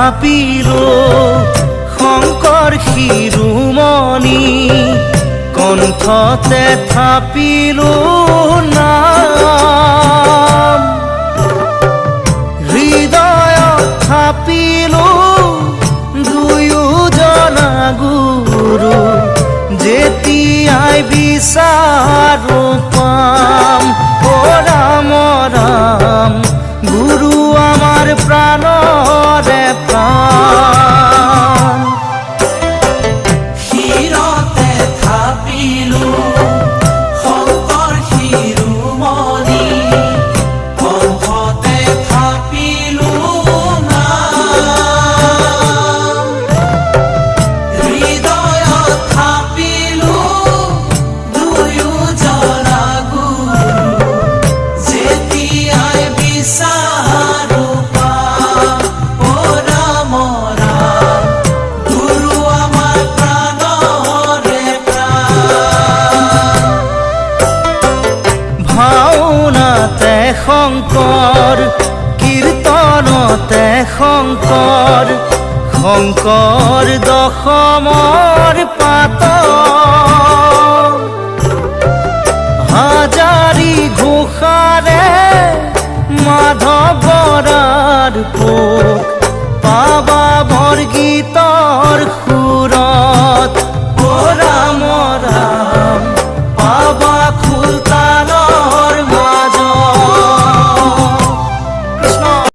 থাপিলো শংকৰ শিৰোমণি কণ্ঠতে থাপিলো নাম হৃদয়ত থাপিলো দুয়োজনা গুৰু যেতিয়াই বিচাৰো পাম ও ৰাম ৰাম গুৰু আমাৰ প্ৰাণৰে প্ৰাণ শিৰতে থাপিলো শংকৰ শিৰোমণি কণ্ঠতে থাপিলো নাম হৃদয়ত থাপিলো দুয়োজনা গুৰু যেতিয়াই বিচাৰো পাম ও ৰাম ৰাম গুৰু আমাৰ প্ৰাণৰে প্ৰাণ ভাওনাতে শংকৰ কীৰ্তনতে শংকৰ শংকৰ দশমৰ পাত হাজাৰী ঘোষাৰে মাধৱ বৰাৰ পোক পাবা বৰগীতৰ সুৰ